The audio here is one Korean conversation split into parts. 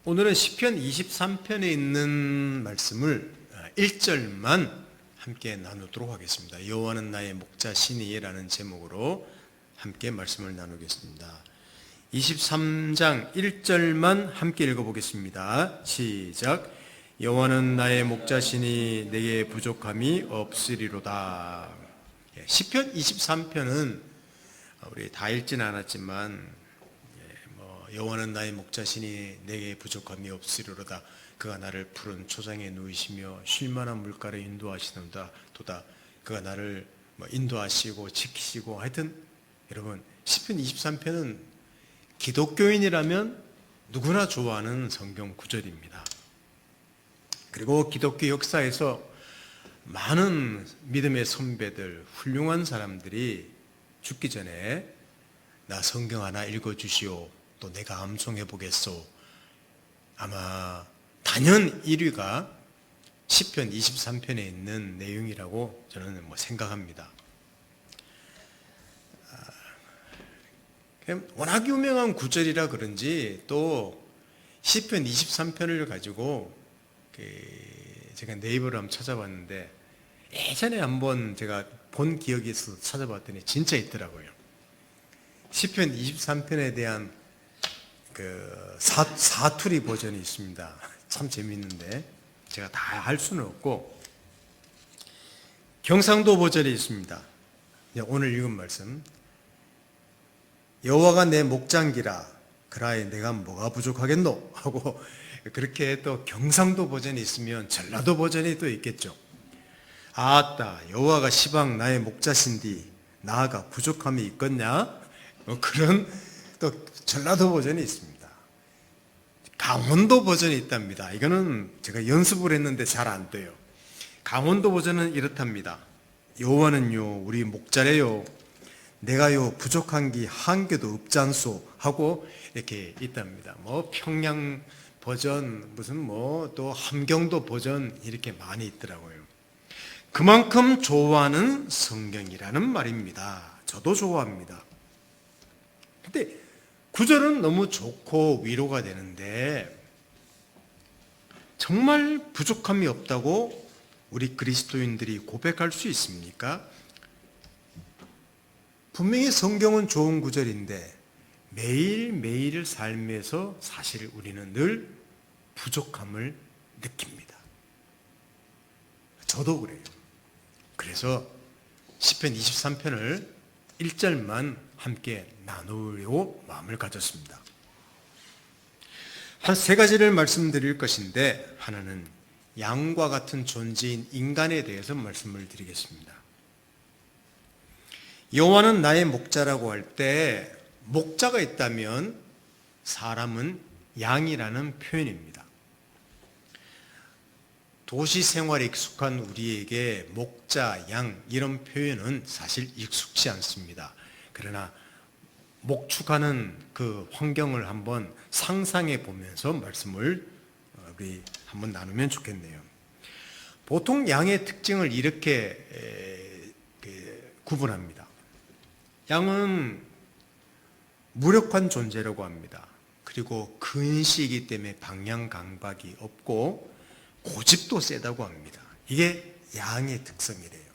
오늘은 시편 23편에 있는 말씀을 1절만 함께 나누도록 하겠습니다. 여호와는 나의 목자시니라는 제목으로 함께 말씀을 나누겠습니다. 23장 1절만 함께 읽어보겠습니다. 시작. 여호와는 나의 목자시니 내게 부족함이 없으리로다. 시편 23편은 우리 다 읽지는 않았지만 여호와는 나의 목자시니 내게 부족함이 없으리로다. 그가 나를 푸른 초장에 누이시며 쉴만한 물가로 인도하시는다. 도다. 그가 나를 인도하시고 지키시고, 하여튼 여러분, 시편 23편은 기독교인이라면 누구나 좋아하는 성경 구절입니다. 그리고 기독교 역사에서 많은 믿음의 선배들, 훌륭한 사람들이 죽기 전에 나 성경 하나 읽어주시오, 또 내가 암송해 보겠소, 아마 단연 1위가 시편 23편에 있는 내용이라고 저는 생각합니다. 워낙 유명한 구절이라 그런지 또 시편 23편을 가지고 제가 네이버를 한번 찾아봤는데, 예전에 한번 제가 본 기억이 있어서 찾아봤더니 진짜 있더라고요. 시편 23편에 대한 사투리 버전이 있습니다. 참 재미있는데 제가 다 할 수는 없고, 경상도 버전이 있습니다. 오늘 읽은 말씀, 여호와가 내 목장기라 그라에 내가 뭐가 부족하겠노 하고, 그렇게 또 경상도 버전이 있으면 전라도 버전이 또 있겠죠. 아따 여호와가 시방 나의 목자신디 나아가 부족함이 있겠냐, 그런 또 전라도 버전이 있습니다. 강원도 버전이 있답니다. 이거는 제가 연습을 했는데 잘 안 돼요. 강원도 버전은 이렇답니다. 여호와는요 우리 목자래요, 내가요 부족한 게 한 개도 없잖소 하고 이렇게 있답니다. 평양 버전, 무슨 또 함경도 버전, 이렇게 많이 있더라고요. 그만큼 좋아하는 성경이라는 말입니다. 저도 좋아합니다. 근데 구절은 너무 좋고 위로가 되는데, 정말 부족함이 없다고 우리 그리스도인들이 고백할 수 있습니까? 분명히 성경은 좋은 구절인데 매일매일 삶에서 사실 우리는 늘 부족함을 느낍니다. 저도 그래요. 그래서 시편 23편을 1절만 함께 나누려고 마음을 가졌습니다. 한 세 가지를 말씀드릴 것인데, 하나는 양과 같은 존재인 인간에 대해서 말씀을 드리겠습니다. 여호와는 나의 목자라고 할 때 목자가 있다면 사람은 양이라는 표현입니다. 도시 생활에 익숙한 우리에게 목자, 양 이런 표현은 사실 익숙치 않습니다. 그러나 목축하는 그 환경을 한번 상상해 보면서 말씀을 우리 한번 나누면 좋겠네요. 보통 양의 특징을 이렇게 구분합니다. 양은 무력한 존재라고 합니다. 그리고 근시이기 때문에 방향감각이 없고 고집도 세다고 합니다. 이게 양의 특성이래요.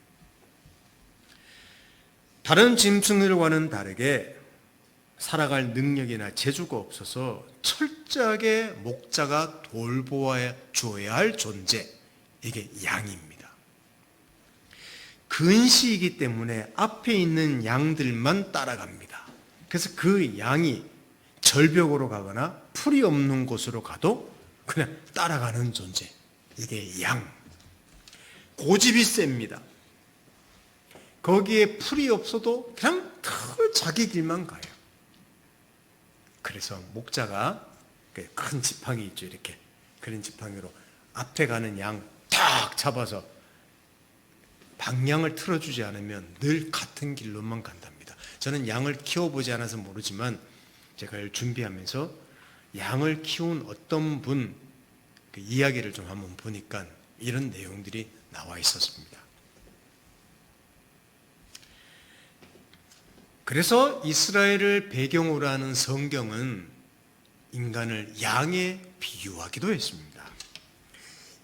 다른 짐승들과는 다르게 살아갈 능력이나 재주가 없어서 철저하게 목자가 돌보아 줘야 할 존재, 이게 양입니다. 근시이기 때문에 앞에 있는 양들만 따라갑니다. 그래서 그 양이 절벽으로 가거나 풀이 없는 곳으로 가도 그냥 따라가는 존재, 이게 양. 고집이 셉니다. 거기에 풀이 없어도 그냥 자기 길만 가요. 그래서 목자가 큰 지팡이 있죠, 이렇게. 그런 지팡이로 앞에 가는 양 탁 잡아서 방향을 틀어주지 않으면 늘 같은 길로만 간답니다. 저는 양을 키워보지 않아서 모르지만 제가 준비하면서 양을 키운 어떤 분 이야기를 좀 한번 보니까 이런 내용들이 나와 있었습니다. 그래서 이스라엘을 배경으로 하는 성경은 인간을 양에 비유하기도 했습니다.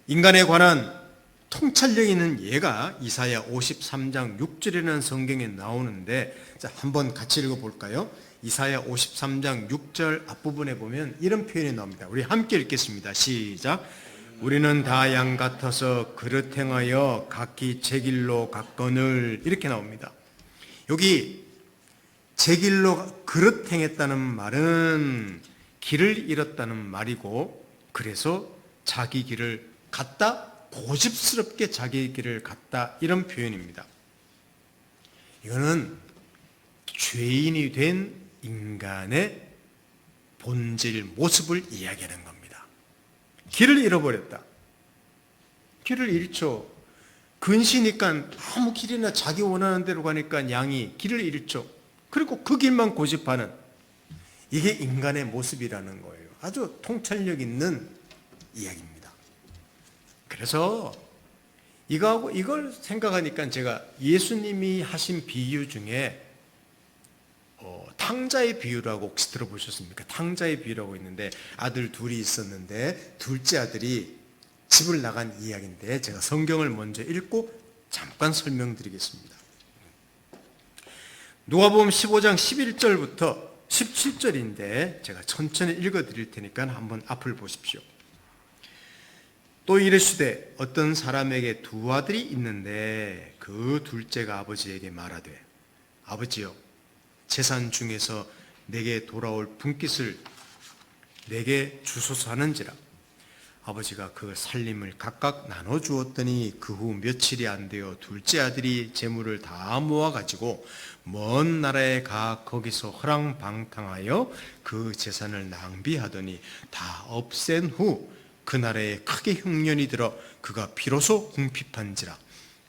인간에 관한 통찰력 있는 예가 이사야 53장 6절이라는 성경에 나오는데, 자, 한번 같이 읽어볼까요? 이사야 53장 6절 앞부분에 보면 이런 표현이 나옵니다. 우리 함께 읽겠습니다. 시작. 우리는 다 양 같아서 그릇 행하여 각기 제 길로 갔거늘, 이렇게 나옵니다. 여기 제 길로 그릇 행했다는 말은 길을 잃었다는 말이고, 그래서 자기 길을 갔다, 고집스럽게 자기 길을 갔다, 이런 표현입니다. 이거는 죄인이 된 인간의 본질, 모습을 이야기하는 겁니다. 길을 잃어버렸다. 길을 잃죠. 근시니까 아무 길이나 자기 원하는 대로 가니까 양이 길을 잃죠. 그리고 그 길만 고집하는, 이게 인간의 모습이라는 거예요. 아주 통찰력 있는 이야기입니다. 그래서 이걸 생각하니까 제가 예수님이 하신 비유 중에 탕자의 비유라고 혹시 들어보셨습니까? 탕자의 비유라고 있는데, 아들 둘이 있었는데 둘째 아들이 집을 나간 이야기인데, 제가 성경을 먼저 읽고 잠깐 설명드리겠습니다. 누가복음 15장 11절부터 17절인데 제가 천천히 읽어드릴 테니까 한번 앞을 보십시오. 또 이르시되 어떤 사람에게 두 아들이 있는데 그 둘째가 아버지에게 말하되, 아버지여, 재산 중에서 내게 돌아올 분깃을 내게 주소서 하는지라. 아버지가 그 살림을 각각 나눠 주었더니 그 후 며칠이 안 되어 둘째 아들이 재물을 다 모아 가지고 먼 나라에 가 거기서 허랑방탕하여 그 재산을 낭비하더니 다 없앤 후 그 나라에 크게 흉년이 들어 그가 비로소 궁핍한지라.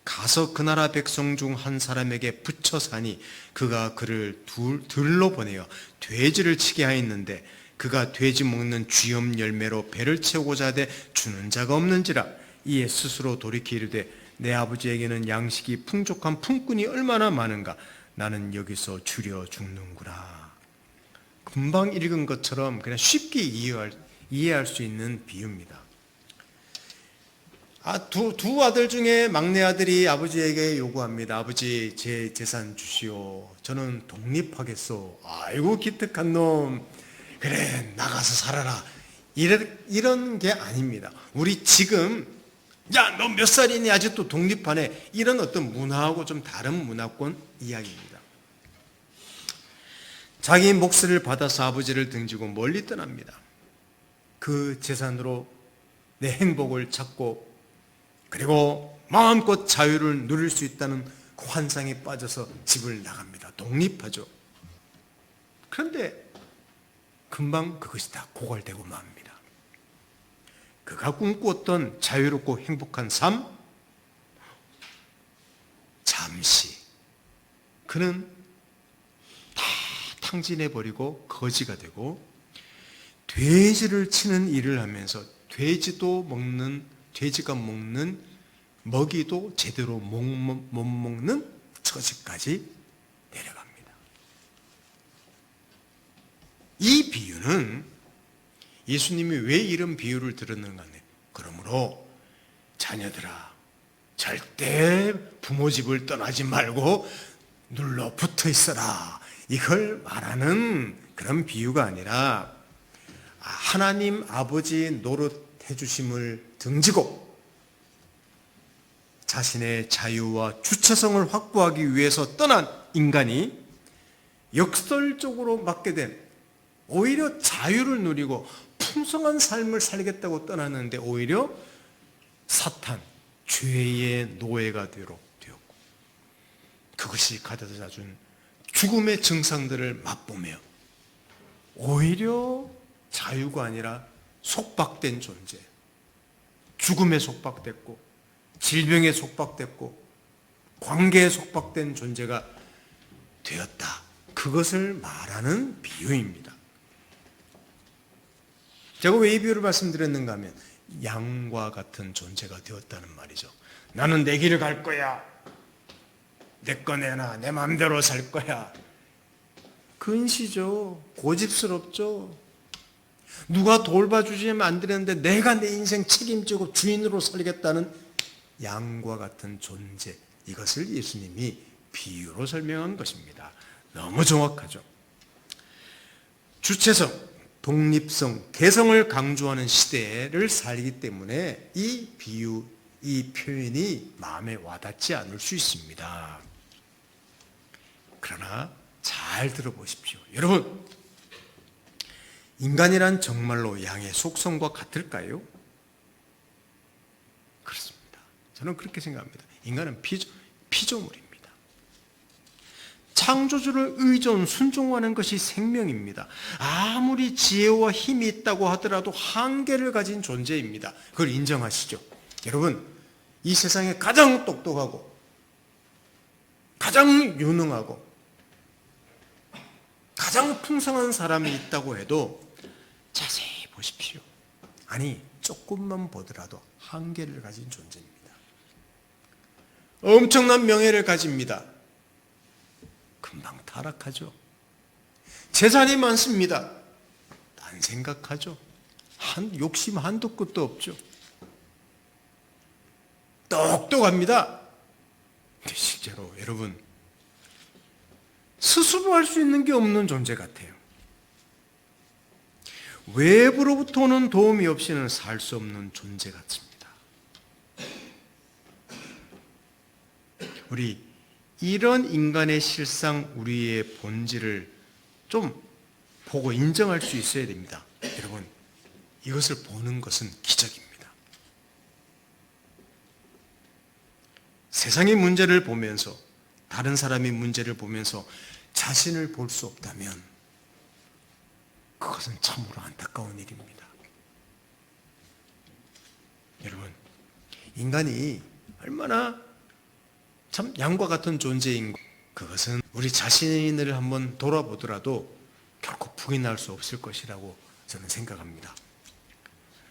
가서 그 나라 백성 중 한 사람에게 붙여 사니 그가 그를 들로 보내어 돼지를 치게 하였는데 그가 돼지 먹는 쥐염 열매로 배를 채우고자 하되 주는 자가 없는지라. 이에 스스로 돌이켜 이르되 내 아버지에게는 양식이 풍족한 품꾼이 얼마나 많은가. 나는 여기서 줄여 죽는구나. 금방 읽은 것처럼 그냥 쉽게 이해할 수 있는 비유입니다. 두 아들 중에 막내 아들이 아버지에게 요구합니다. 아버지, 제 재산 주시오. 저는 독립하겠소. 아이고 기특한 놈. 그래, 나가서 살아라. 이런 게 아닙니다. 우리 지금, 야, 너 몇 살이니 아직도 독립하네, 이런 어떤 문화하고 좀 다른 문화권 이야기입니다. 자기 몫을 받아서 아버지를 등지고 멀리 떠납니다. 그 재산으로 내 행복을 찾고, 그리고 마음껏 자유를 누릴 수 있다는 그 환상에 빠져서 집을 나갑니다. 독립하죠. 그런데 금방 그것이 다 고갈되고 맙니다. 그가 꿈꾸었던 자유롭고 행복한 삶, 잠시 그는 다 탕진해버리고 거지가 되고, 돼지를 치는 일을 하면서 돼지가 먹는 먹이도 제대로 못 먹는 처지까지 내려갑니다. 이 비유는 예수님이 왜 이런 비유를 들었는가 하면, 그러므로 자녀들아, 절대 부모 집을 떠나지 말고 눌러 붙어 있어라, 이걸 말하는 그런 비유가 아니라, 하나님 아버지 노릇해 주심을 등지고 자신의 자유와 주체성을 확보하기 위해서 떠난 인간이 역설적으로 맞게 된, 오히려 자유를 누리고 풍성한 삶을 살겠다고 떠났는데 오히려 사탄, 죄의 노예가 되었고, 그것이 가져다 준 죽음의 증상들을 맛보며 오히려 자유가 아니라 속박된 존재, 죽음에 속박됐고 질병에 속박됐고 관계에 속박된 존재가 되었다. 그것을 말하는 비유입니다. 제가 왜 이 비유를 말씀드렸는가 하면, 양과 같은 존재가 되었다는 말이죠. 나는 내 길을 갈 거야. 내 거 내놔. 내 마음대로 살 거야. 근시죠. 고집스럽죠. 누가 돌봐주시면 안 되는데 내가 내 인생 책임지고 주인으로 살겠다는 양과 같은 존재, 이것을 예수님이 비유로 설명한 것입니다. 너무 정확하죠. 주체성, 독립성, 개성을 강조하는 시대를 살기 때문에 이 비유, 이 표현이 마음에 와닿지 않을 수 있습니다. 그러나 잘 들어보십시오. 여러분, 인간이란 정말로 양의 속성과 같을까요? 그렇습니다. 저는 그렇게 생각합니다. 인간은 피조물입니다. 창조주를 의존, 순종하는 것이 생명입니다. 아무리 지혜와 힘이 있다고 하더라도 한계를 가진 존재입니다. 그걸 인정하시죠? 여러분, 이 세상에 가장 똑똑하고 가장 유능하고 가장 풍성한 사람이 있다고 해도 자세히 보십시오. 아니, 조금만 보더라도 한계를 가진 존재입니다. 엄청난 명예를 가집니다. 금방 타락하죠. 재산이 많습니다. 딴 생각하죠. 욕심 한도 끝도 없죠. 똑똑합니다. 근데 실제로 여러분, 스스로 할 수 있는 게 없는 존재 같아요. 외부로부터 오는 도움이 없이는 살 수 없는 존재 같습니다. 우리 이런 인간의 실상, 우리의 본질을 좀 보고 인정할 수 있어야 됩니다. 여러분, 이것을 보는 것은 기적입니다. 세상의 문제를 보면서, 다른 사람의 문제를 보면서 자신을 볼 수 없다면 그것은 참으로 안타까운 일입니다. 여러분, 인간이 얼마나 참 양과 같은 존재인 것, 그것은 우리 자신을 한번 돌아보더라도 결코 부인할 수 없을 것이라고 저는 생각합니다.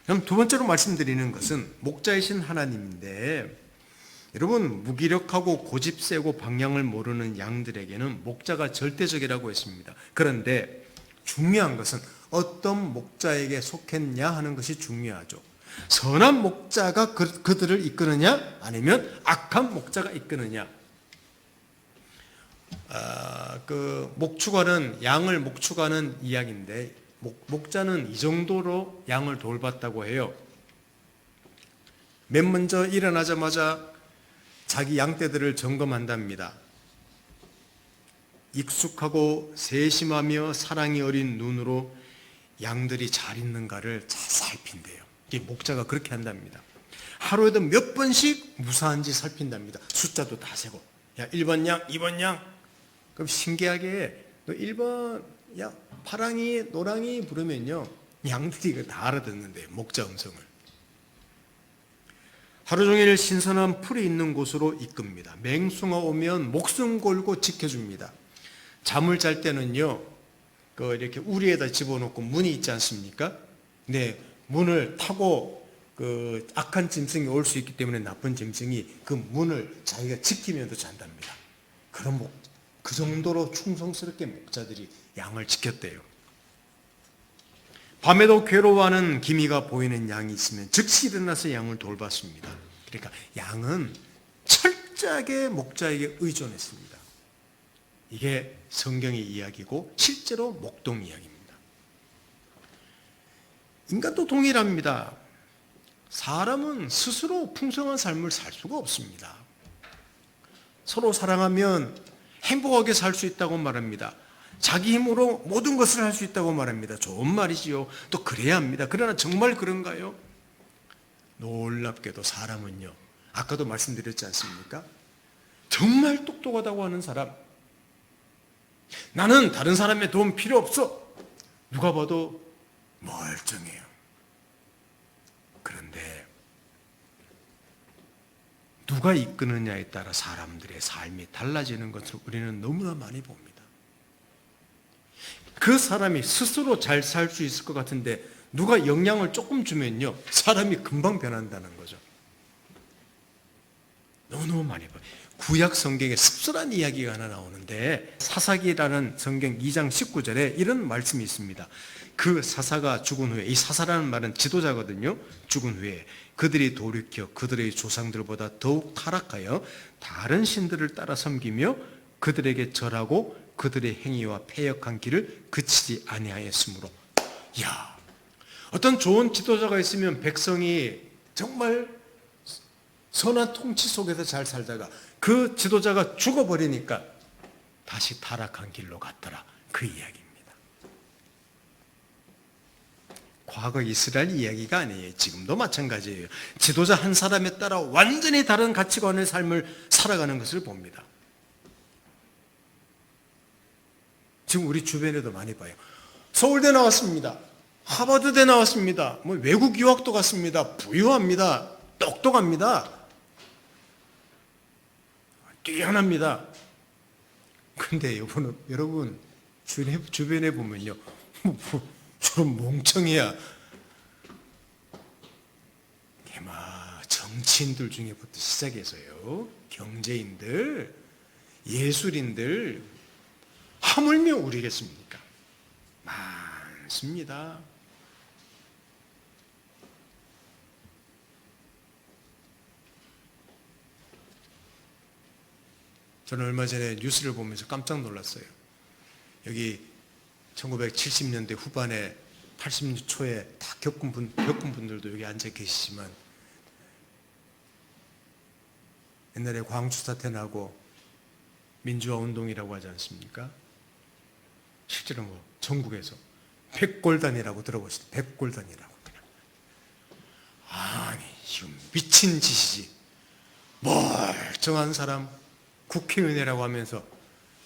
그럼 두 번째로 말씀드리는 것은 목자이신 하나님인데, 여러분, 무기력하고 고집세고 방향을 모르는 양들에게는 목자가 절대적이라고 했습니다. 그런데 중요한 것은 어떤 목자에게 속했냐 하는 것이 중요하죠. 선한 목자가 그들을 이끄느냐, 아니면 악한 목자가 이끄느냐. 양을 목축하는 이야기인데, 목자는 이 정도로 양을 돌봤다고 해요. 맨 먼저 일어나자마자 자기 양떼들을 점검한답니다. 익숙하고 세심하며 사랑이 어린 눈으로 양들이 잘 있는가를 잘 살핀대요. 이 목자가 그렇게 한답니다. 하루에도 몇 번씩 무사한지 살핀답니다. 숫자도 다 세고, 야, 1번 양, 2번 양. 그럼 신기하게 너 1번 야, 파랑이, 노랑이 부르면요, 양들이 다 알아듣는데요, 목자 음성을. 하루 종일 신선한 풀이 있는 곳으로 이끕니다. 맹수가 오면 목숨 걸고 지켜줍니다. 잠을 잘 때는요, 이렇게 우리에다 집어넣고 문이 있지 않습니까? 네, 문을 타고 악한 짐승이 올 수 있기 때문에 나쁜 짐승이 그 문을 자기가 지키면서 잔답니다. 그 정도로 충성스럽게 목자들이 양을 지켰대요. 밤에도 괴로워하는 기미가 보이는 양이 있으면 즉시 일어나서 양을 돌봤습니다. 그러니까 양은 철저하게 목자에게 의존했습니다. 이게 성경의 이야기고 실제로 목동 이야기입니다. 인간도 동일합니다. 사람은 스스로 풍성한 삶을 살 수가 없습니다. 서로 사랑하면 행복하게 살 수 있다고 말합니다. 자기 힘으로 모든 것을 할 수 있다고 말합니다. 좋은 말이지요. 또 그래야 합니다. 그러나 정말 그런가요? 놀랍게도 사람은요, 아까도 말씀드렸지 않습니까? 정말 똑똑하다고 하는 사람, 나는 다른 사람의 도움 필요 없어, 누가 봐도 멀쩡해요. 그런데 누가 이끄느냐에 따라 사람들의 삶이 달라지는 것을 우리는 너무나 많이 봅니다. 그 사람이 스스로 잘 살 수 있을 것 같은데 누가 영향을 조금 주면요, 사람이 금방 변한다는 거죠. 너무너무 많이 봐요. 구약 성경에 씁쓸한 이야기가 하나 나오는데 사사기라는 성경 2장 19절에 이런 말씀이 있습니다. 그 사사가 죽은 후에, 이 사사라는 말은 지도자거든요. 죽은 후에 그들이 돌이켜 그들의 조상들보다 더욱 타락하여 다른 신들을 따라 섬기며 그들에게 절하고 그들의 행위와 패역한 길을 그치지 아니하였으므로. 이야, 어떤 좋은 지도자가 있으면 백성이 정말 선한 통치 속에서 잘 살다가 그 지도자가 죽어버리니까 다시 타락한 길로 갔더라, 그 이야기입니다. 과거 이스라엘 이야기가 아니에요. 지금도 마찬가지예요. 지도자 한 사람에 따라 완전히 다른 가치관의 삶을 살아가는 것을 봅니다. 지금 우리 주변에도 많이 봐요. 서울대 나왔습니다. 하버드대 나왔습니다. 뭐 외국 유학도 갔습니다. 부유합니다. 똑똑합니다. 뛰어납니다. 근데 여러분 주변에 보면요, 저런 멍청이야. 정치인들 중에부터 시작해서요, 경제인들, 예술인들, 하물며 우리겠습니까? 많습니다. 저는 얼마 전에 뉴스를 보면서 깜짝 놀랐어요. 여기 1970년대 후반에 80년 초에 다 겪은 분들도 여기 앉아 계시지만, 옛날에 광주 사태 나고 민주화 운동이라고 하지 않습니까? 실제로 전국에서 백골단이라고 들어보시죠. 백골단이라고. 아니, 지금 미친 짓이지. 멀쩡한 사람 국회의원이라고 하면서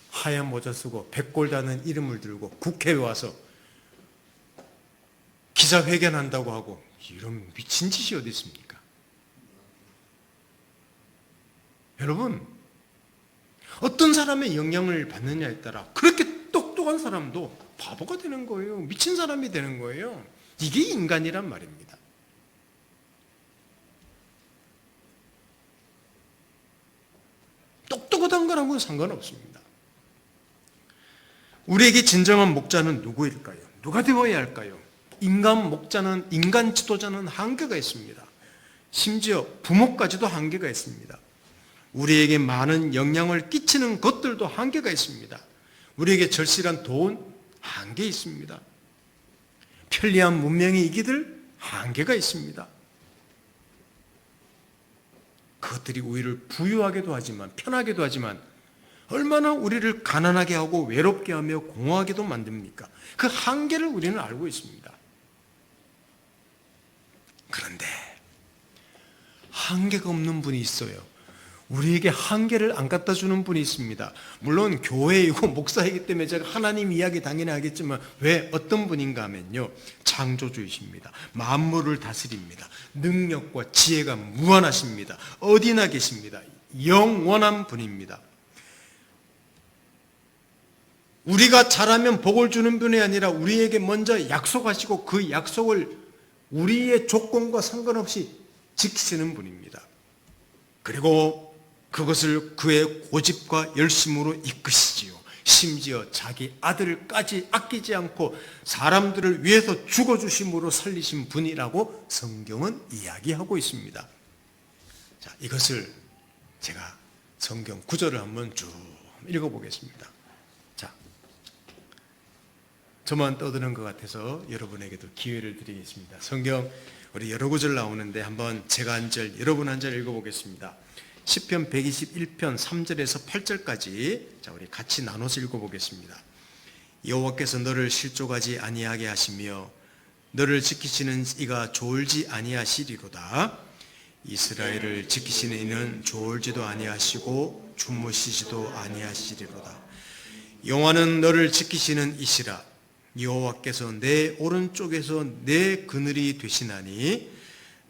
하얀 모자 쓰고 백골단은 이름을 들고 국회에 와서 기자회견한다고 하고, 이런 미친 짓이 어디 있습니까? 여러분, 어떤 사람의 영향을 받느냐에 따라 그렇게 똑똑한 사람도 바보가 되는 거예요. 미친 사람이 되는 거예요. 이게 인간이란 말입니다. 똑똑하다는 거랑은 상관없습니다. 우리에게 진정한 목자는 누구일까요? 누가 되어야 할까요? 인간 지도자는 한계가 있습니다. 심지어 부모까지도 한계가 있습니다. 우리에게 많은 영향을 끼치는 것들도 한계가 있습니다. 우리에게 절실한 돈, 한계 있습니다. 편리한 문명의 이기들, 한계가 있습니다. 그것들이 우리를 부유하게도 하지만, 편하게도 하지만 얼마나 우리를 가난하게 하고 외롭게 하며 공허하게도 만듭니까? 그 한계를 우리는 알고 있습니다. 그런데 한계가 없는 분이 있어요. 우리에게 한계를 안 갖다 주는 분이 있습니다. 물론 교회이고 목사이기 때문에 제가 하나님 이야기 당연히 하겠지만, 왜 어떤 분인가 하면요, 창조주이십니다. 만물을 다스립니다. 능력과 지혜가 무한하십니다. 어디나 계십니다. 영원한 분입니다. 우리가 잘하면 복을 주는 분이 아니라 우리에게 먼저 약속하시고 그 약속을 우리의 조건과 상관없이 지키시는 분입니다. 그리고 그것을 그의 고집과 열심으로 이끄시지요. 심지어 자기 아들까지 아끼지 않고 사람들을 위해서 죽어주심으로 살리신 분이라고 성경은 이야기하고 있습니다. 자, 이것을 제가 성경 구절을 한번 쭉 읽어보겠습니다. 자, 저만 떠드는 것 같아서 여러분에게도 기회를 드리겠습니다. 성경 우리 여러 구절 나오는데 한번 제가 한 절, 여러분 한 절 읽어보겠습니다. 시편 121편 3절에서 8절까지 자, 우리 같이 나눠서 읽어보겠습니다. 여호와께서 너를 실족하지 아니하게 하시며 너를 지키시는 이가 졸지 아니하시리로다. 이스라엘을 지키시는 이는 졸지도 아니하시고 주무시지도 아니하시리로다. 여호와는 너를 지키시는 이시라. 여호와께서 내 오른쪽에서 내 그늘이 되시나니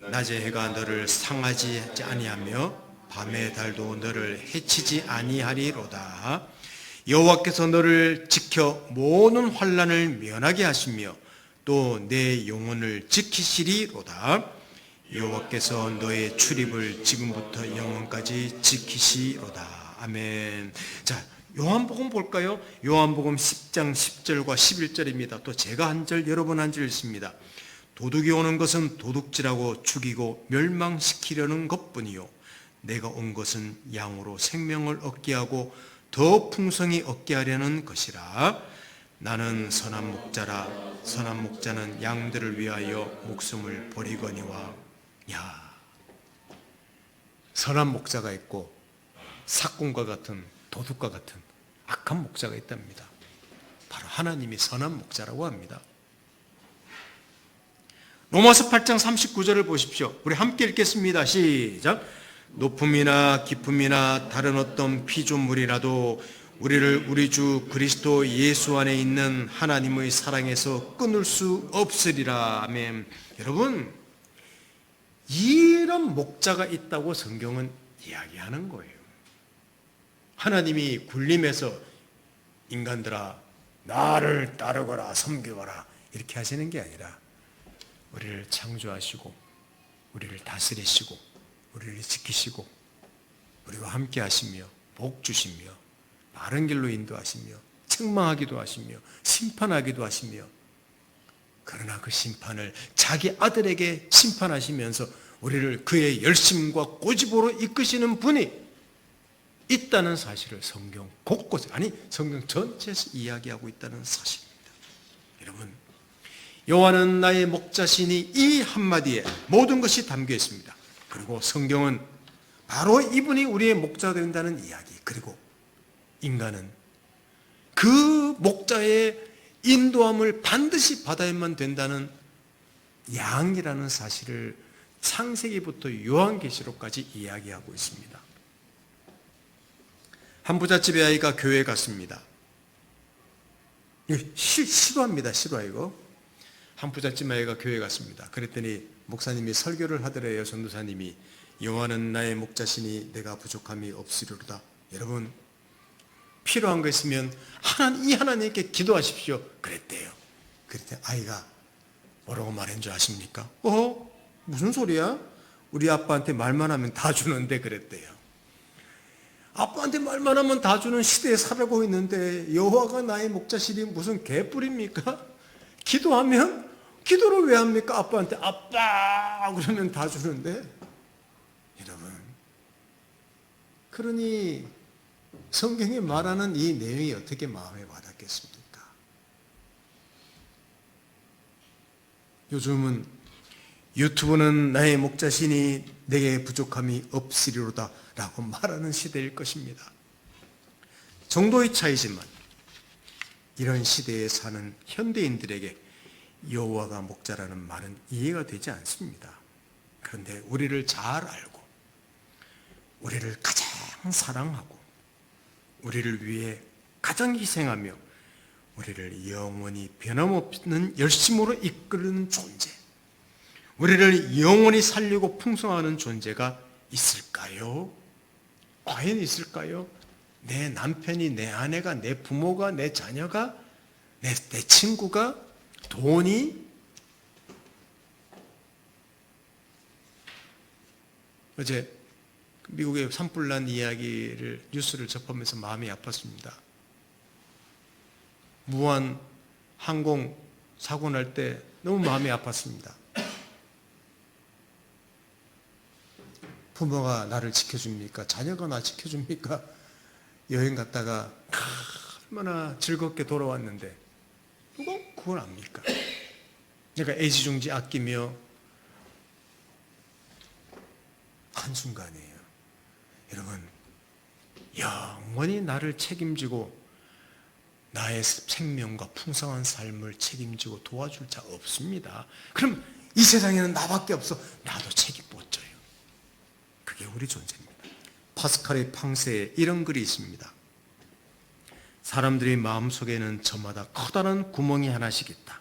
낮에 해가 너를 상하지 아니하며 밤의 달도 너를 해치지 아니하리로다. 여호와께서 너를 지켜 모든 환난을 면하게 하시며 또 내 영혼을 지키시리로다. 여호와께서 너의 출입을 지금부터 영원까지 지키시로다. 아멘. 자, 요한복음 볼까요? 요한복음 10장 10절과 11절입니다. 또 제가 한 절, 여러분 한 절 읽습니다. 도둑이 오는 것은 도둑질하고 죽이고 멸망시키려는 것뿐이요 내가 온 것은 양으로 생명을 얻게 하고 더 풍성히 얻게 하려는 것이라. 나는 선한 목자라. 선한 목자는 양들을 위하여 목숨을 버리거니와. 야, 선한 목자가 있고 사꾼과 같은 도둑과 같은 악한 목자가 있답니다. 바로 하나님이 선한 목자라고 합니다. 로마서 8장 39절을 보십시오. 우리 함께 읽겠습니다. 시작. 높음이나 깊음이나 다른 어떤 피조물이라도 우리를 우리 주 그리스도 예수 안에 있는 하나님의 사랑에서 끊을 수 없으리라. 아멘. 여러분, 이런 목자가 있다고 성경은 이야기하는 거예요. 하나님이 군림해서 인간들아 나를 따르거라 섬기거라 이렇게 하시는 게 아니라 우리를 창조하시고 우리를 다스리시고 우리를 지키시고 우리와 함께 하시며 복 주시며 바른 길로 인도하시며 책망하기도 하시며 심판하기도 하시며, 그러나 그 심판을 자기 아들에게 심판하시면서 우리를 그의 열심과 고집으로 이끄시는 분이 있다는 사실을 성경 곳곳에, 아니 성경 전체에서 이야기하고 있다는 사실입니다. 여러분, 여호와는 나의 목자시니 이 한마디에 모든 것이 담겨 있습니다. 그리고 성경은 바로 이분이 우리의 목자가 된다는 이야기, 그리고 인간은 그 목자의 인도함을 반드시 받아야만 된다는 양이라는 사실을 창세기부터 요한계시록까지 이야기하고 있습니다. 한 부잣집의 아이가 교회에 갔습니다. 실화입니다. 실화 이거. 한 부잣집 아이가 교회에 갔습니다. 그랬더니 목사님이 설교를 하더래요. 전도사님이 여호와는 나의 목자시니 내가 부족함이 없으리로다. 여러분, 필요한 거 있으면 이 하나님께 기도하십시오. 그랬대요. 그랬더니 아이가 뭐라고 말한 줄 아십니까? 무슨 소리야? 우리 아빠한테 말만 하면 다 주는데 그랬대요. 아빠한테 말만 하면 다 주는 시대에 살고 있는데 여호와가 나의 목자시니 무슨 개뿔입니까? 기도하면 기도를 왜 합니까? 아빠한테 아빠 그러면 다 주는데. 여러분, 그러니 성경이 말하는 이 내용이 어떻게 마음에 와닿겠습니까? 요즘은 유튜브는 나의 목자시니 내게 부족함이 없으리로다 라고 말하는 시대일 것입니다. 정도의 차이지만 이런 시대에 사는 현대인들에게 여호와가 목자라는 말은 이해가 되지 않습니다. 그런데 우리를 잘 알고 우리를 가장 사랑하고 우리를 위해 가장 희생하며 우리를 영원히 변함없는 열심으로 이끄는 존재, 우리를 영원히 살리고 풍성하는 존재가 있을까요? 과연 있을까요? 내 남편이, 내 아내가, 내 부모가, 내 자녀가, 내 친구가, 돈이? 어제 미국의 산불난 이야기를 뉴스를 접하면서 마음이 아팠습니다. 무한 항공 사고 날 때 너무 마음이 아팠습니다. 부모가 나를 지켜줍니까? 자녀가 나 지켜줍니까? 여행 갔다가 얼마나 즐겁게 돌아왔는데 누가 그걸 압니까? 내가 애지중지 아끼며 한순간이에요. 여러분, 영원히 나를 책임지고 나의 생명과 풍성한 삶을 책임지고 도와줄 자 없습니다. 그럼 이 세상에는 나밖에 없어. 나도 책임 못 져요. 그게 우리 존재입니다. 파스칼의 팡세에 이런 글이 있습니다. 사람들의 마음속에는 저마다 커다란 구멍이 하나씩 있다.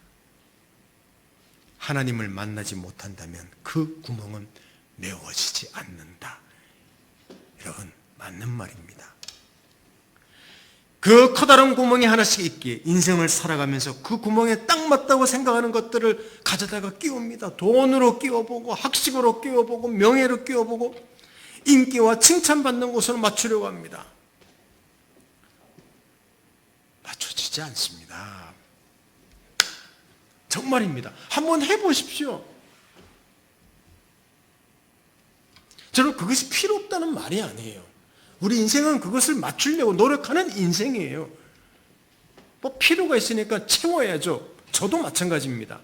하나님을 만나지 못한다면 그 구멍은 메워지지 않는다. 여러분, 맞는 말입니다. 그 커다란 구멍이 하나씩 있기에 인생을 살아가면서 그 구멍에 딱 맞다고 생각하는 것들을 가져다가 끼웁니다. 돈으로 끼워보고, 학식으로 끼워보고, 명예로 끼워보고, 인기와 칭찬받는 곳으로 맞추려고 합니다. 쉽지 않습니다. 정말입니다. 한번 해보십시오. 저는 그것이 필요 없다는 말이 아니에요. 우리 인생은 그것을 맞추려고 노력하는 인생이에요. 뭐 필요가 있으니까 채워야죠. 저도 마찬가지입니다.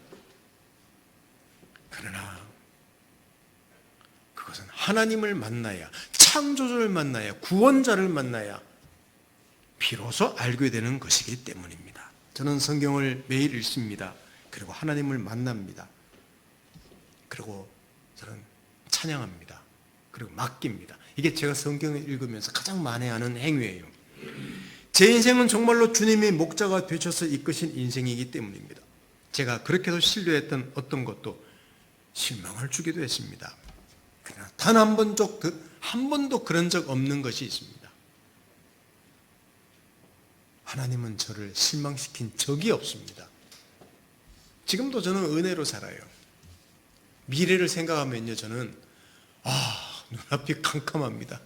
그러나 그것은 하나님을 만나야, 창조주를 만나야, 구원자를 만나야 비로소 알게 되는 것이기 때문입니다. 저는 성경을 매일 읽습니다. 그리고 하나님을 만납니다. 그리고 저는 찬양합니다. 그리고 맡깁니다. 이게 제가 성경을 읽으면서 가장 만회하는 행위예요. 제 인생은 정말로 주님이 목자가 되셔서 이끄신 인생이기 때문입니다. 제가 그렇게도 신뢰했던 어떤 것도 실망을 주기도 했습니다. 그러나 단 한 번도 그런 적 없는 것이 있습니다. 하나님은 저를 실망시킨 적이 없습니다. 지금도 저는 은혜로 살아요. 미래를 생각하면요, 저는 눈앞이 캄캄합니다.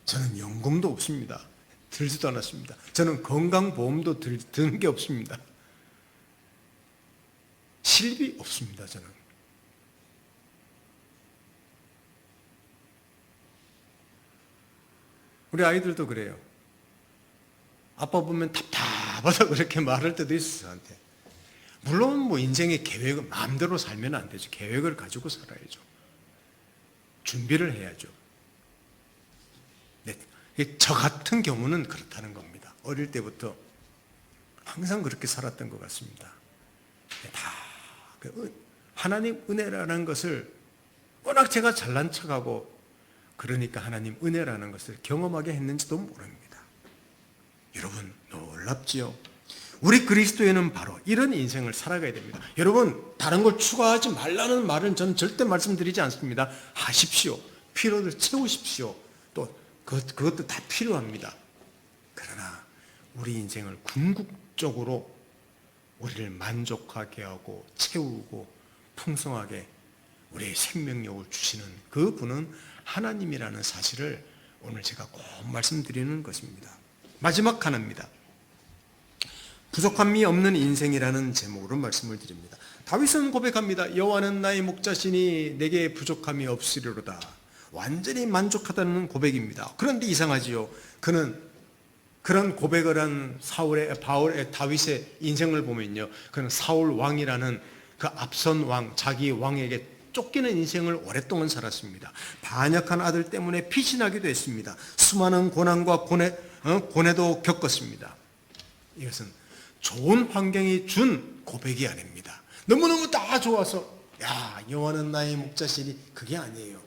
저는 연금도 없습니다. 들지도 않았습니다. 저는 건강보험도 드는 게 없습니다. 실비 없습니다, 저는. 우리 아이들도 그래요. 아빠 보면 답답하다고 그렇게 말할 때도 있어요, 저한테. 물론 뭐 인생의 계획을 마음대로 살면 안 되죠. 계획을 가지고 살아야죠. 준비를 해야죠. 네, 저 같은 경우는 그렇다는 겁니다. 어릴 때부터 항상 그렇게 살았던 것 같습니다. 다 하나님 은혜라는 것을 워낙 제가 잘난 척하고 그러니까 하나님 은혜라는 것을 경험하게 했는지도 모릅니다. 여러분 놀랍지요? 우리 그리스도인은 바로 이런 인생을 살아가야 됩니다. 여러분 다른 걸 추가하지 말라는 말은 저는 절대 말씀드리지 않습니다. 하십시오. 필요를 채우십시오. 또 그것도 다 필요합니다. 그러나 우리 인생을 궁극적으로 우리를 만족하게 하고 채우고 풍성하게 우리의 생명력을 주시는 그 분은 하나님이라는 사실을 오늘 제가 꼭 말씀드리는 것입니다. 마지막 하나입니다. 부족함이 없는 인생이라는 제목으로 말씀을 드립니다. 다윗은 고백합니다. 여호와는 나의 목자시니 내게 부족함이 없으리로다. 완전히 만족하다는 고백입니다. 그런데 이상하지요. 그는 그런 고백을 한 바울의 다윗의 인생을 보면요. 그는 사울 왕이라는 그 앞선 왕, 자기 왕에게 쫓기는 인생을 오랫동안 살았습니다. 반역한 아들 때문에 피신하기도 했습니다. 수많은 고난과 고뇌도 겪었습니다. 이것은 좋은 환경이 준 고백이 아닙니다. 너무너무 다 좋아서 여호와는 나의 목자시니 그게 아니에요.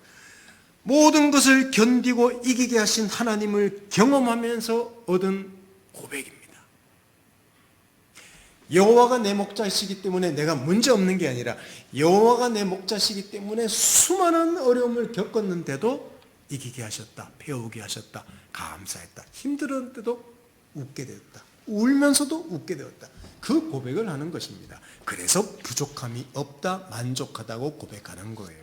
모든 것을 견디고 이기게 하신 하나님을 경험하면서 얻은 고백입니다. 여호와가 내 목자시기 때문에 내가 문제없는 게 아니라 여호와가 내 목자시기 때문에 수많은 어려움을 겪었는데도 이기게 하셨다, 배우게 하셨다, 감사했다. 힘들었는데도 웃게 되었다. 울면서도 웃게 되었다. 그 고백을 하는 것입니다. 그래서 부족함이 없다, 만족하다고 고백하는 거예요.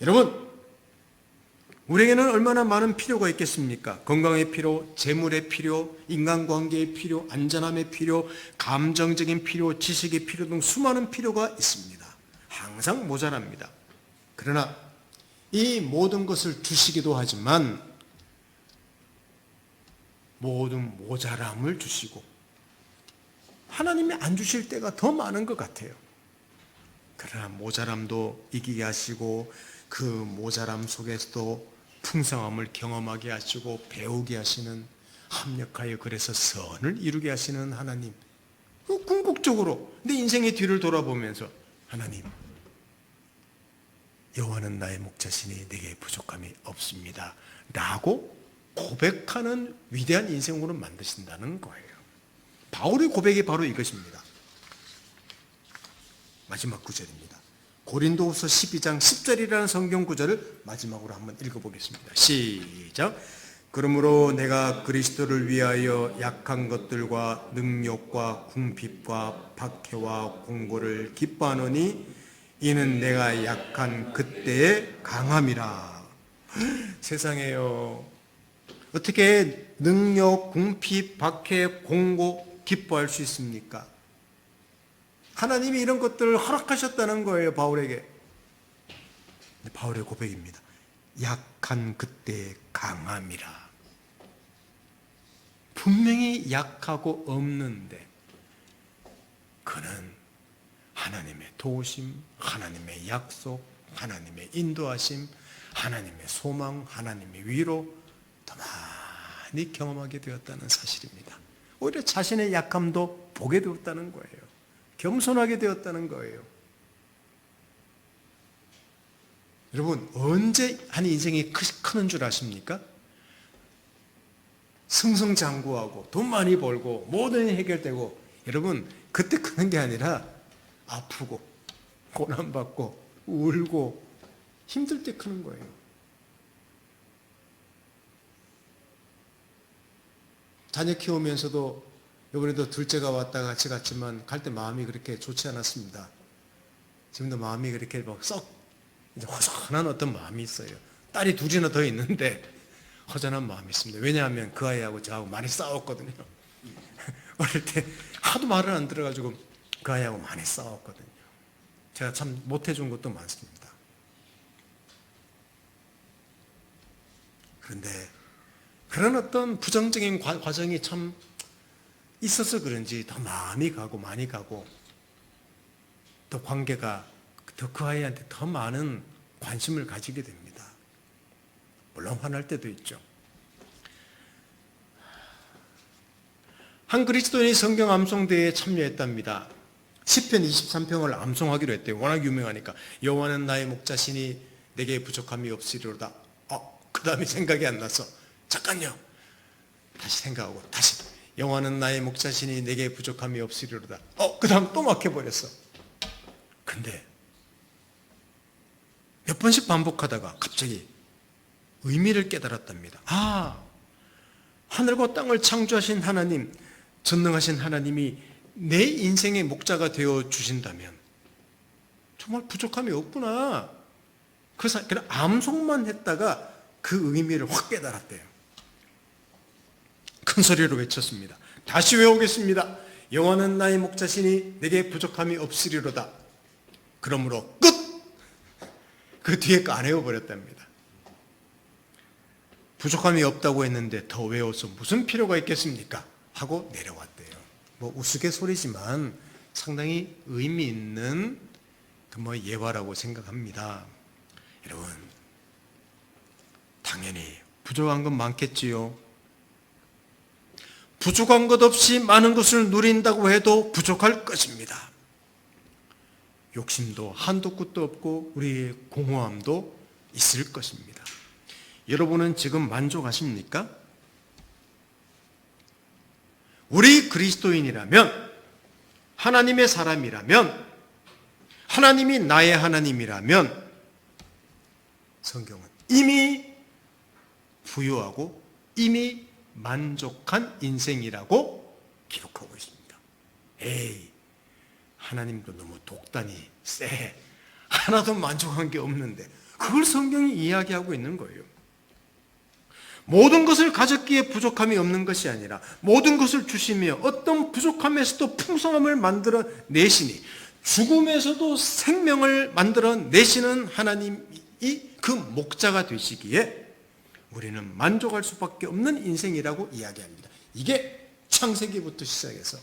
여러분, 우리에게는 얼마나 많은 필요가 있겠습니까? 건강의 필요, 재물의 필요, 인간관계의 필요, 안전함의 필요, 감정적인 필요, 지식의 필요 등 수많은 필요가 있습니다. 항상 모자랍니다. 그러나 이 모든 것을 주시기도 하지만 모든 모자람을 주시고 하나님이 안 주실 때가 더 많은 것 같아요. 그러나 모자람도 이기게 하시고 그 모자람 속에서도 풍성함을 경험하게 하시고 배우게 하시는, 합력하여 그래서 선을 이루게 하시는 하나님. 궁극적으로 내 인생의 뒤를 돌아보면서 하나님, 여호와는 나의 목자시니 내게 부족함이 없습니다 라고 고백하는 위대한 인생으로 만드신다는 거예요. 바울의 고백이 바로 이것입니다. 마지막 구절입니다. 고린도후서 12장 10절이라는 성경 구절을 마지막으로 한번 읽어보겠습니다. 시작. 그러므로 내가 그리스도를 위하여 약한 것들과 능욕과 궁핍과 박해와 공고를 기뻐하노니 이는 내가 약한 그때의 강함이라. 세상에요, 어떻게 능력, 궁핍, 박해, 공고 기뻐할 수 있습니까? 하나님이 이런 것들을 허락하셨다는 거예요, 바울에게. 바울의 고백입니다. 약한 그때의 강함이라. 분명히 약하고 없는데 그는 하나님의 도우심, 하나님의 약속, 하나님의 인도하심, 하나님의 소망, 하나님의 위로 더 많이 경험하게 되었다는 사실입니다. 오히려 자신의 약함도 보게 되었다는 거예요. 겸손하게 되었다는 거예요. 여러분, 언제 한 인생이 크는 줄 아십니까? 승승장구하고 돈 많이 벌고 모든 일이 해결되고, 여러분 그때 크는 게 아니라 아프고 고난받고 울고 힘들 때 크는 거예요. 자녀 키우면서도 이번에도 둘째가 왔다 같이 갔지만 갈 때 마음이 그렇게 좋지 않았습니다. 지금도 마음이 그렇게 썩 허전한 어떤 마음이 있어요. 딸이 둘이나 더 있는데 허전한 마음이 있습니다. 왜냐하면 그 아이하고 저하고 많이 싸웠거든요. 어릴 때 하도 말을 안 들어가지고 그 아이하고 많이 싸웠거든요. 제가 참 못해준 것도 많습니다. 그런데 그런 어떤 부정적인 과정이 참 있어서 그런지 더 마음이 가고 많이 가고, 또 관계가 더 그 아이한테 더 많은 관심을 가지게 됩니다. 물론 화날 때도 있죠. 한 그리스도인이 성경 암송대회에 참여했답니다. 시편 23편을 암송하기로 했대요. 워낙 유명하니까. 여호와는 나의 목자시니 내게 부족함이 없으리로다. 그 다음에 생각이 안 나서 잠깐요. 다시 생각하고 다시 여호와는 나의 목자시니 내게 부족함이 없으리로다. 그 다음 또 막혀버렸어. 근데 몇 번씩 반복하다가 갑자기 의미를 깨달았답니다. 하늘과 땅을 창조하신 하나님, 전능하신 하나님이 내 인생의 목자가 되어 주신다면 정말 부족함이 없구나. 그냥 암송만 했다가 그 의미를 확 깨달았대요. 큰 소리로 외쳤습니다. 다시 외우겠습니다. 여호와는 나의 목자시니 내게 부족함이 없으리로다. 그러므로 끝! 그 뒤에 거 안 외워버렸답니다. 부족함이 없다고 했는데 더 외워서 무슨 필요가 있겠습니까? 하고 내려왔대요. 우스갯소리지만 상당히 의미 있는 예화라고 생각합니다. 여러분, 당연히 부족한 건 많겠지요. 부족한 것 없이 많은 것을 누린다고 해도 부족할 것입니다. 욕심도 한도 끝도 없고 우리의 공허함도 있을 것입니다. 여러분은 지금 만족하십니까? 우리 그리스도인이라면, 하나님의 사람이라면, 하나님이 나의 하나님이라면 성경은 이미 부유하고 이미 만족한 인생이라고 기록하고 있습니다. 하나님도 너무 독단이 세. 하나도 만족한 게 없는데 그걸 성경이 이야기하고 있는 거예요. 모든 것을 가졌기에 부족함이 없는 것이 아니라 모든 것을 주시며 어떤 부족함에서도 풍성함을 만들어 내시니 죽음에서도 생명을 만들어 내시는 하나님이 그 목자가 되시기에 우리는 만족할 수밖에 없는 인생이라고 이야기합니다. 이게 창세기부터 시작해서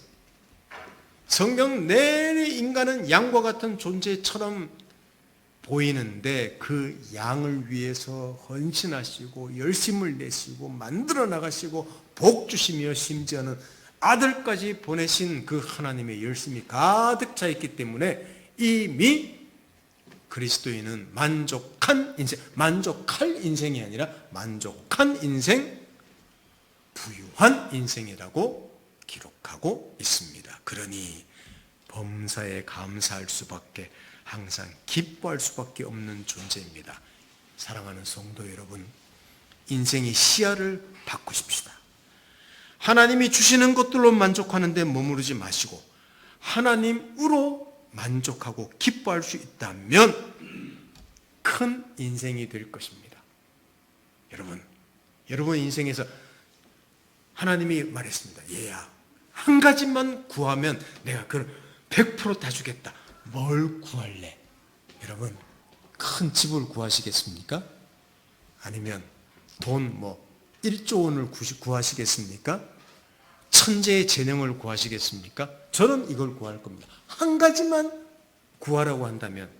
성경 내내 인간은 양과 같은 존재처럼 보이는데 그 양을 위해서 헌신하시고 열심을 내시고 만들어 나가시고 복 주시며 심지어는 아들까지 보내신 그 하나님의 열심이 가득 차 있기 때문에 이미 그리스도인은 만족한 인생, 만족할 인생이 아니라 만족한 인생, 부유한 인생이라고 기록하고 있습니다. 그러니 범사에 감사할 수밖에, 항상 기뻐할 수밖에 없는 존재입니다. 사랑하는 성도 여러분, 인생의 시야를 바꾸십시다. 하나님이 주시는 것들로 만족하는 데 머무르지 마시고 하나님으로 만족하고 기뻐할 수 있다면 큰 인생이 될 것입니다. 여러분 인생에서 하나님이 말했습니다. 얘야, 한 가지만 구하면 내가 그걸 100%다 주겠다. 뭘 구할래? 여러분, 큰 집을 구하시겠습니까? 아니면 돈 1조 원을 구하시겠습니까? 천재의 재능을 구하시겠습니까? 저는 이걸 구할 겁니다. 한 가지만 구하라고 한다면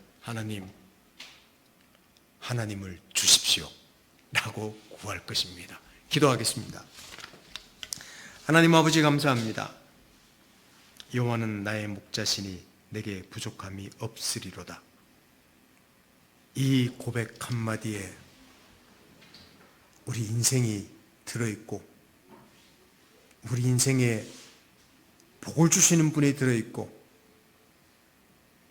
하나님을 주십시오 라고 구할 것입니다. 기도하겠습니다. 하나님 아버지, 감사합니다. 여호와는 나의 목자시니 내게 부족함이 없으리로다. 이 고백 한마디에 우리 인생이 들어있고, 우리 인생에 복을 주시는 분이 들어있고,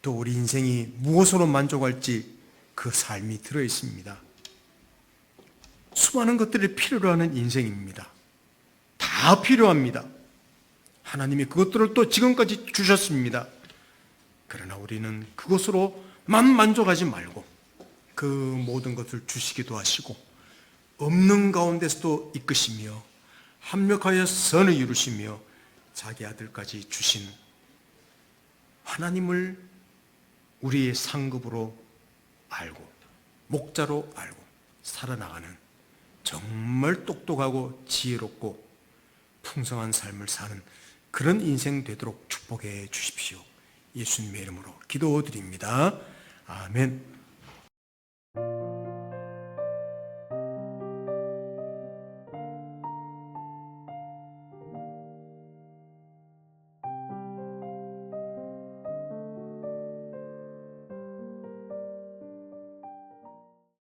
또 우리 인생이 무엇으로 만족할지 그 삶이 들어있습니다. 수많은 것들이 필요로 하는 인생입니다. 다 필요합니다. 하나님이 그것들을 또 지금까지 주셨습니다. 그러나 우리는 그것으로만 만족하지 말고 그 모든 것을 주시기도 하시고 없는 가운데서도 이끄시며 합력하여 선을 이루시며 자기 아들까지 주신 하나님을 우리의 상급으로 알고 목자로 알고 살아나가는 정말 똑똑하고 지혜롭고 풍성한 삶을 사는 그런 인생 되도록 축복해 주십시오. 예수님의 이름으로 기도드립니다. 아멘.